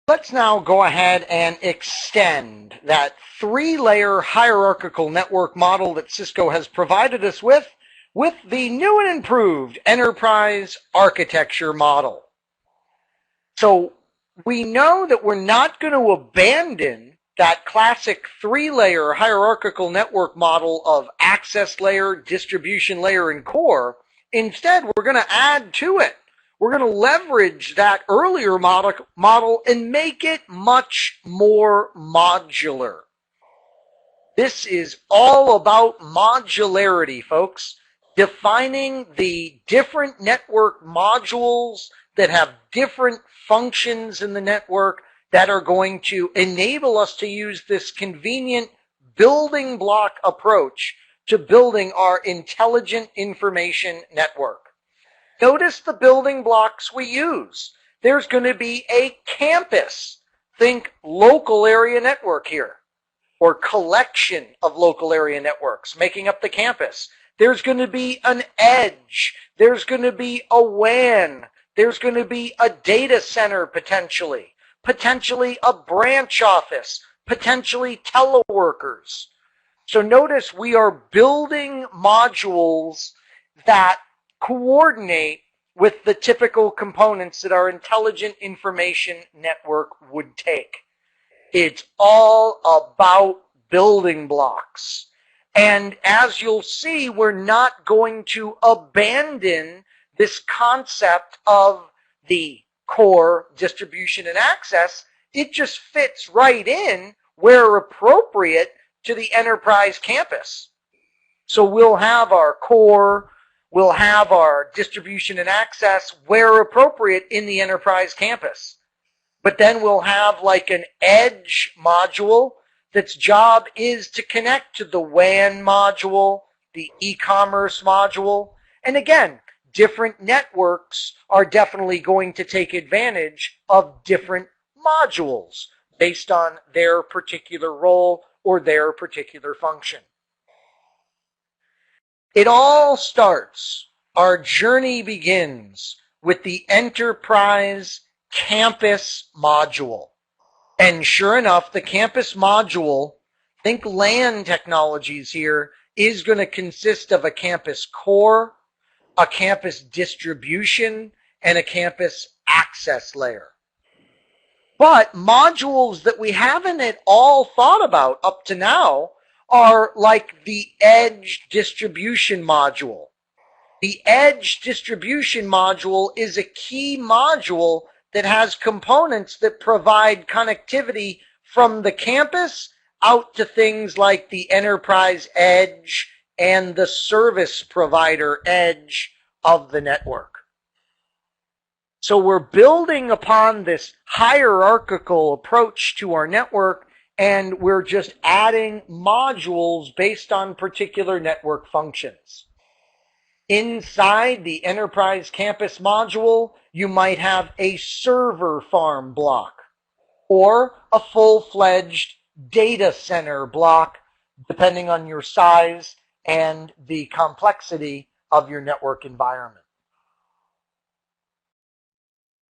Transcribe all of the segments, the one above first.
Let's now go ahead and extend that three-layer hierarchical network model that Cisco has provided us with the new and improved enterprise architecture model. So we know that we're not going to abandon that classic three-layer hierarchical network model of access layer, distribution layer, and core. Instead, we're going to add to it. We're going to leverage that earlier model and make it much more modular. This is all about modularity, folks. Defining the different network modules that have different functions in the network that are going to enable us to use this convenient building block approach to building our intelligent information network. Notice the building blocks we use. There's going to be a campus. Think local area network here, or collection of local area networks making up the campus. There's going to be an edge. There's going to be a WAN. There's going to be a data center potentially a branch office, potentially teleworkers. So notice we are building modules that coordinate with the typical components that our intelligent information network would take. It's all about building blocks. And as you'll see, we're not going to abandon this concept of the core, distribution, and access. It just fits right in where appropriate to the enterprise campus. So we'll have our core, we'll have our distribution and access where appropriate in the enterprise campus. But then we'll have like an edge module that's job is to connect to the WAN module, the e-commerce module. And again, different networks are definitely going to take advantage of different modules based on their particular role or their particular function. It all starts, our journey begins with the enterprise campus module. And sure enough, the campus module, think LAN technologies here, is going to consist of a campus core, a campus distribution, and a campus access layer. But modules that we haven't at all thought about up to now are like the edge distribution module. The edge distribution module is a key module that has components that provide connectivity from the campus out to things like the enterprise edge and the service provider edge of the network. So we're building upon this hierarchical approach to our network, and we're just adding modules based on particular network functions. Inside the enterprise campus module, you might have a server farm block or a full-fledged data center block, depending on your size and the complexity of your network environment.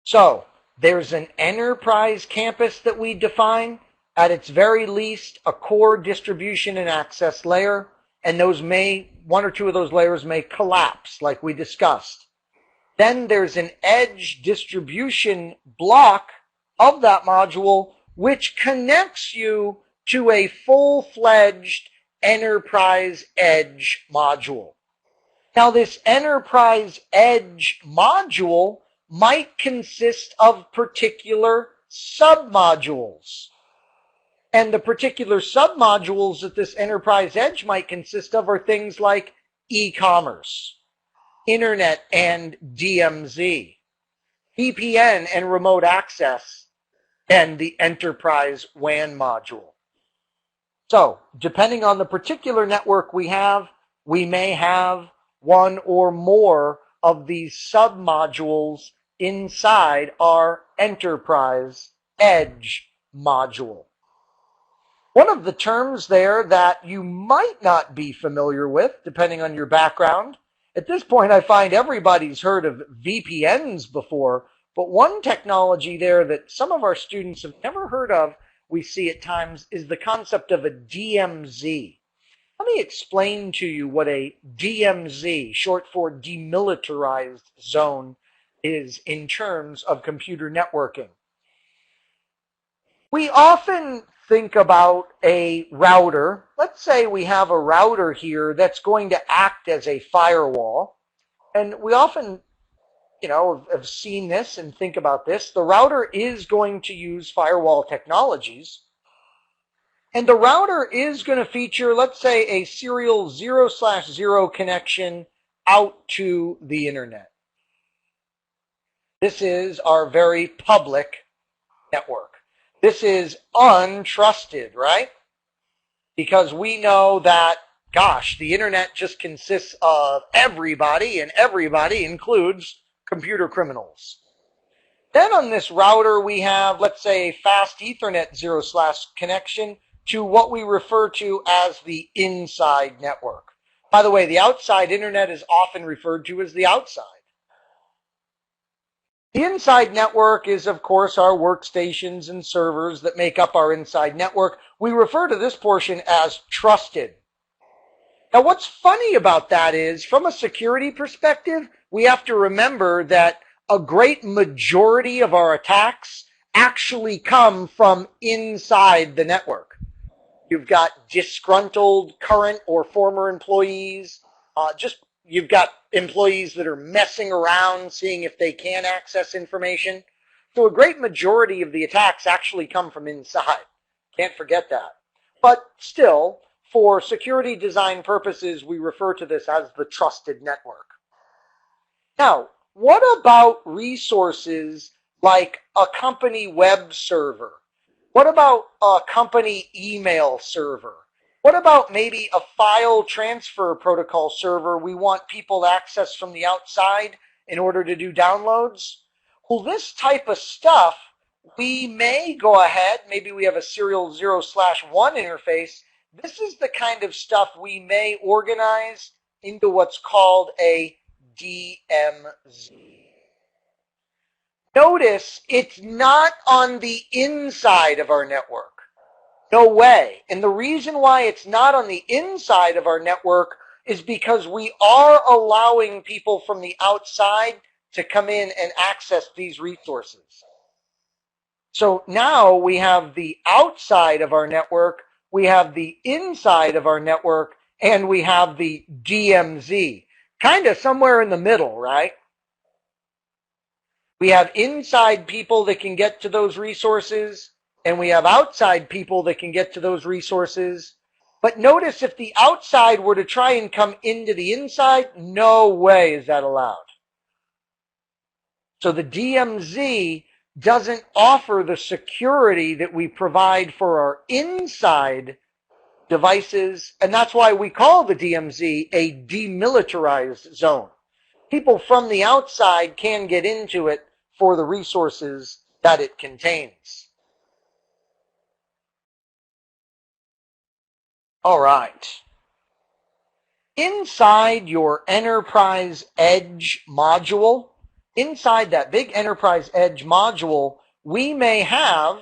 So there's an enterprise campus that we define, at its very least a core distribution and access layer, and one or two of those layers may collapse like we discussed. Then there's an edge distribution block of that module which connects you to a full-fledged enterprise edge module. Now this enterprise edge module might consist of particular submodules. And the particular submodules that this enterprise edge might consist of are things like e-commerce, internet and DMZ, VPN and remote access, and the enterprise WAN module. So, depending on the particular network we have, we may have one or more of these submodules inside our enterprise edge module. One of the terms there that you might not be familiar with, depending on your background, at this point I find everybody's heard of VPNs before, But one technology there that some of our students have never heard of, we see at times, is the concept of a DMZ. Let me explain to you what a DMZ, short for demilitarized zone, is in terms of computer networking. We often think about a router. Let's say we have a router here that's going to act as a firewall. And we often, have seen this and think about this. The router is going to use firewall technologies. And the router is going to feature, let's say, a serial 0/0 connection out to the internet. This is our very public network. This is untrusted, right? Because we know that, gosh, the internet just consists of everybody, and everybody includes computer criminals. Then on this router, we have, let's say, a fast Ethernet 0/ connection to what we refer to as the inside network. By the way, the outside internet is often referred to as the outside. The inside network is, of course, our workstations and servers that make up our inside network. We refer to this portion as trusted. Now, what's funny about that is, from a security perspective, we have to remember that a great majority of our attacks actually come from inside the network. You've got disgruntled current or former employees, you've got employees that are messing around, seeing if they can access information. So a great majority of the attacks actually come from inside. Can't forget that. But still, for security design purposes, we refer to this as the trusted network. Now, what about resources like a company web server? What about a company email server? What about maybe a file transfer protocol server we want people to access from the outside in order to do downloads? Well, this type of stuff, we may go ahead, maybe we have a serial 0/1 interface. This is the kind of stuff we may organize into what's called a DMZ. Notice it's not on the inside of our network. No way. And the reason why it's not on the inside of our network is because we are allowing people from the outside to come in and access these resources. So now we have the outside of our network, we have the inside of our network, and we have the DMZ. Kind of somewhere in the middle, right? We have inside people that can get to those resources, and we have outside people that can get to those resources. But notice if the outside were to try and come into the inside, no way is that allowed. So the DMZ doesn't offer the security that we provide for our inside devices, and that's why we call the DMZ a demilitarized zone. People from the outside can get into it for the resources that it contains. All right. Inside your Enterprise Edge module, inside that big Enterprise Edge module, we may have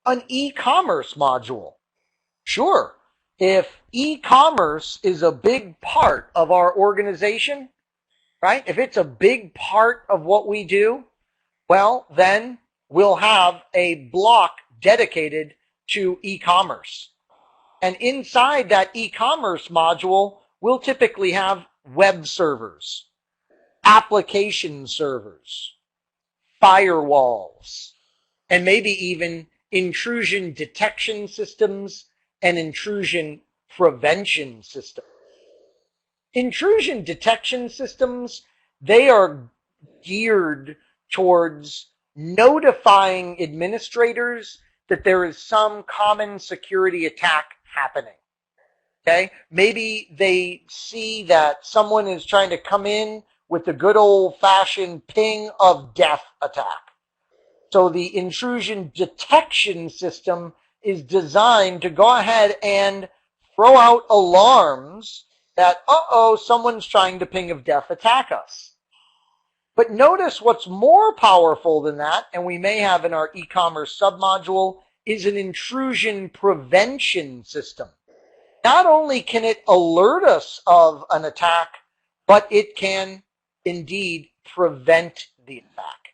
an e-commerce module. Sure, if e-commerce is a big part of our organization, right? If it's a big part of what we do, well, then we'll have a block dedicated to e-commerce. And inside that e-commerce module, we'll typically have web servers, application servers, firewalls, and maybe even intrusion detection systems and intrusion prevention systems. Intrusion detection systems, they are geared towards notifying administrators that there is some common security attack happening. Okay? Maybe they see that someone is trying to come in with the good old-fashioned ping of death attack. So the intrusion detection system is designed to go ahead and throw out alarms that, someone's trying to ping of death attack us. But notice what's more powerful than that, and we may have in our e-commerce submodule, is an intrusion prevention system. Not only can it alert us of an attack, but it can indeed prevent the attack.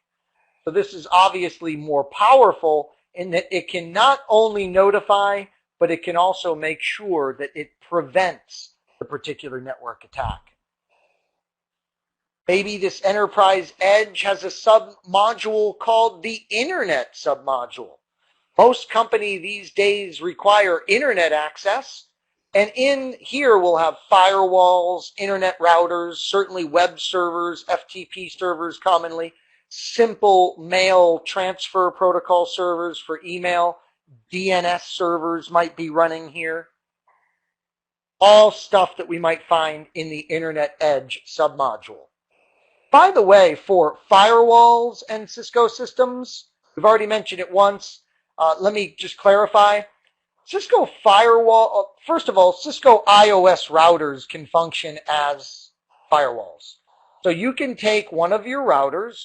So this is obviously more powerful in that it can not only notify, but it can also make sure that it prevents the particular network attack. Maybe this enterprise edge has a submodule called the Internet submodule. Most companies these days require internet access, and in here we'll have firewalls, internet routers, certainly web servers, FTP servers commonly, simple mail transfer protocol servers for email, DNS servers might be running here. All stuff that we might find in the Internet Edge submodule. By the way, for firewalls and Cisco systems, we've already mentioned it once. Let me just clarify. Cisco firewall, first of all, Cisco iOS routers can function as firewalls. So you can take one of your routers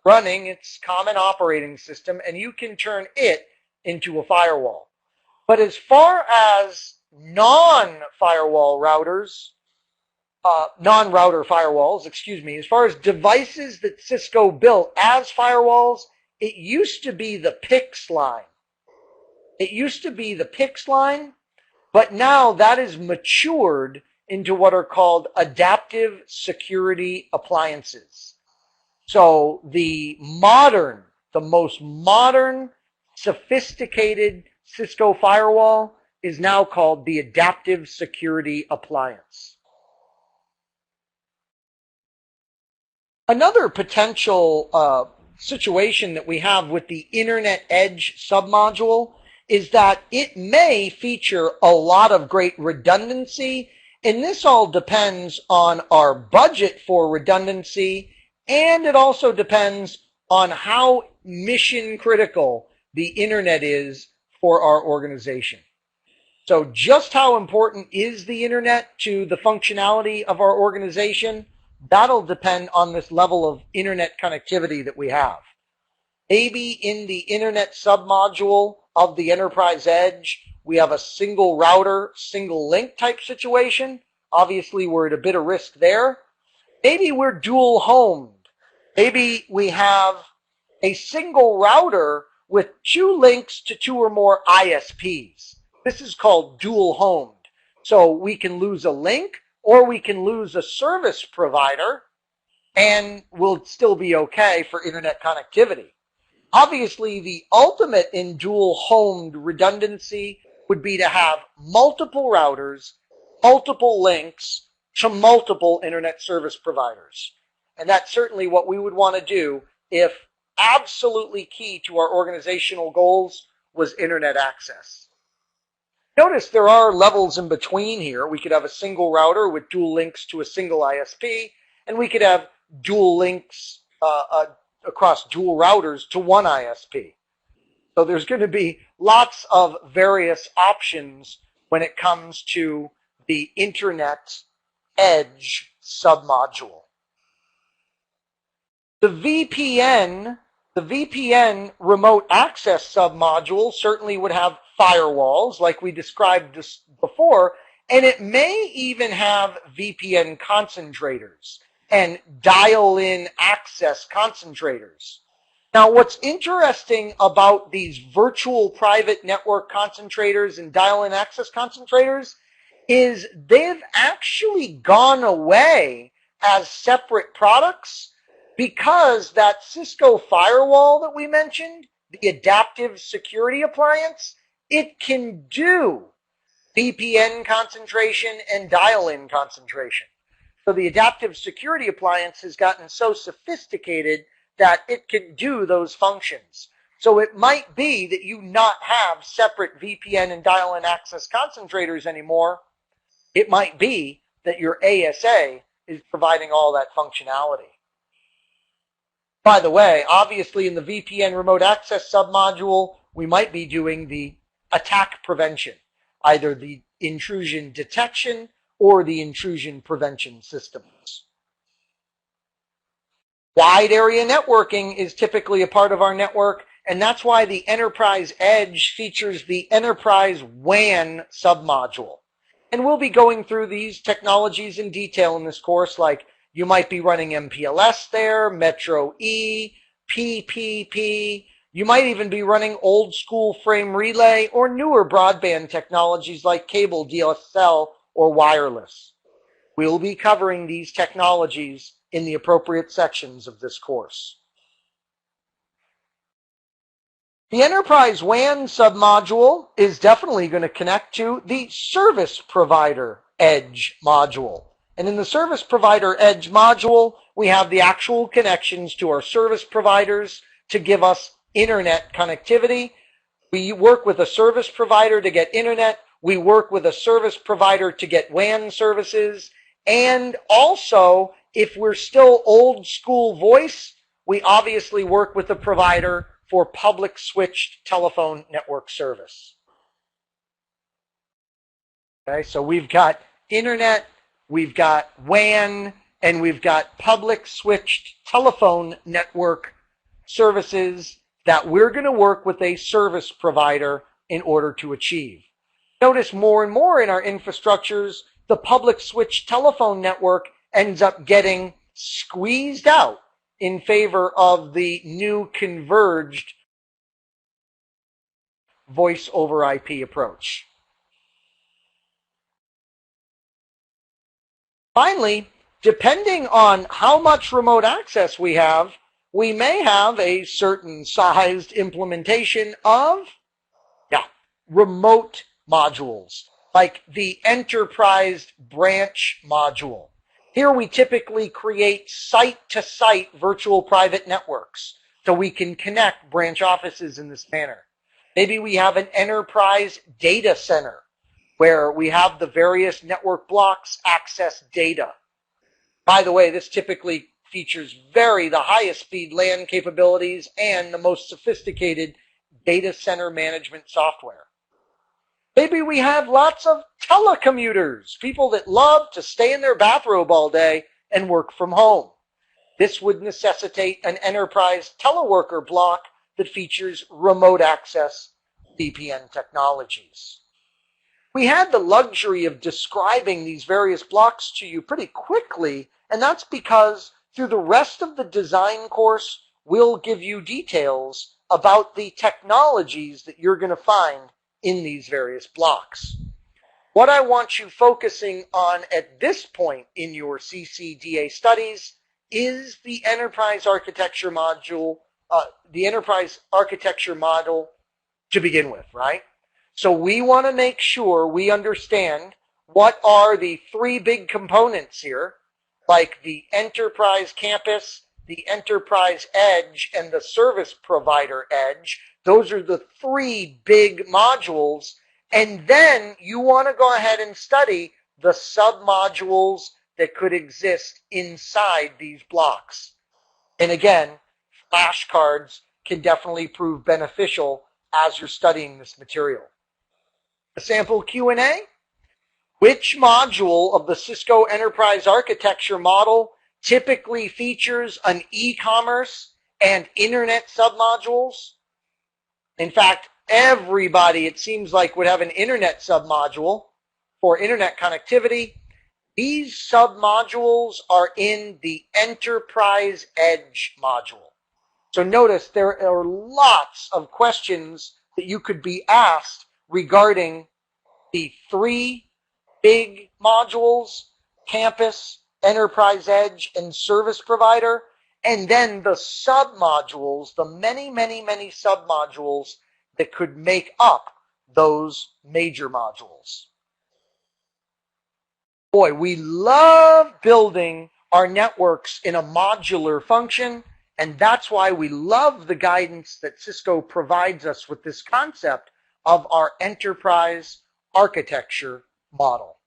running its common operating system and you can turn it into a firewall. But as far as non-firewall routers, non-router firewalls, as far as devices that Cisco built as firewalls, it used to be the PIX line. It used to be the PIX line, but now that is matured into what are called adaptive security appliances. So the most modern, sophisticated Cisco firewall is now called the adaptive security appliance. Another potential situation that we have with the Internet Edge submodule is that it may feature a lot of great redundancy, and this all depends on our budget for redundancy, and it also depends on how mission critical the internet is for our organization. So just how important is the internet to the functionality of our organization? That'll depend on this level of internet connectivity that we have. Maybe in the internet submodule of the Enterprise Edge, we have a single router, single link type situation. Obviously, we're at a bit of risk there. Maybe we're dual homed. Maybe we have a single router with 2 links to 2 or more ISPs. This is called dual homed. So we can lose a link or we can lose a service provider and we'll still be okay for internet connectivity. Obviously, the ultimate in dual-homed redundancy would be to have multiple routers, multiple links to multiple internet service providers. And that's certainly what we would want to do if absolutely key to our organizational goals was internet access. Notice there are levels in between here. We could have a single router with dual links to a single ISP, and we could have dual links across dual routers to one ISP. So there's going to be lots of various options when it comes to the Internet Edge submodule. The VPN remote access submodule certainly would have firewalls like we described just before, and it may even have VPN concentrators and dial-in access concentrators. Now, what's interesting about these virtual private network concentrators and dial-in access concentrators is they've actually gone away as separate products because that Cisco firewall that we mentioned, the adaptive security appliance, it can do VPN concentration and dial-in concentration. So the adaptive security appliance has gotten so sophisticated that it can do those functions. So it might be that you not have separate VPN and dial-in access concentrators anymore. It might be that your ASA is providing all that functionality. By the way, obviously in the VPN remote access submodule, we might be doing the attack prevention, either the intrusion detection or the intrusion prevention systems. Wide area networking is typically a part of our network, and that's why the Enterprise Edge features the Enterprise WAN Submodule. And we'll be going through these technologies in detail in this course, like you might be running MPLS there, Metro E, PPP. You might even be running old school frame relay or newer broadband technologies like cable, DSL, or wireless. We'll be covering these technologies in the appropriate sections of this course. The Enterprise WAN submodule is definitely going to connect to the Service Provider Edge module. And in the Service Provider Edge module, we have the actual connections to our service providers to give us internet connectivity. We work with a service provider to get internet. We work with a service provider to get WAN services. And also, if we're still old school voice, we obviously work with a provider for public switched telephone network service. Okay, so we've got internet, we've got WAN, and we've got public switched telephone network services that we're going to work with a service provider in order to achieve. Notice more and more in our infrastructures, the public switched telephone network ends up getting squeezed out in favor of the new converged voice over IP approach. Finally, depending on how much remote access we have, we may have a certain sized implementation of remote modules, like the Enterprise Branch module. Here we typically create site-to-site virtual private networks so we can connect branch offices in this manner. Maybe we have an enterprise data center where we have the various network blocks access data. By the way, this typically features the highest speed LAN capabilities and the most sophisticated data center management software. Maybe we have lots of telecommuters, people that love to stay in their bathrobe all day and work from home. This would necessitate an enterprise teleworker block that features remote access VPN technologies. We had the luxury of describing these various blocks to you pretty quickly, and that's because through the rest of the design course, we'll give you details about the technologies that you're going to find in these various blocks. What I want you focusing on at this point in your CCDA studies is the enterprise architecture module, to begin with, right? So we want to make sure we understand what are the three big components here, like the enterprise campus, the enterprise edge, and the service provider edge. Those are the three big modules. And then you want to go ahead and study the submodules that could exist inside these blocks. And again, flashcards can definitely prove beneficial as you're studying this material. A sample Q&A. Which module of the Cisco Enterprise Architecture model typically features an e-commerce and internet submodules? In fact, everybody, it seems like, would have an internet submodule for internet connectivity. These submodules are in the Enterprise Edge module. So notice there are lots of questions that you could be asked regarding the three big modules, campus, enterprise edge, and service provider, and then the submodules, the many, many, many submodules that could make up those major modules. Boy, we love building our networks in a modular function, and that's why we love the guidance that Cisco provides us with this concept of our enterprise architecture model.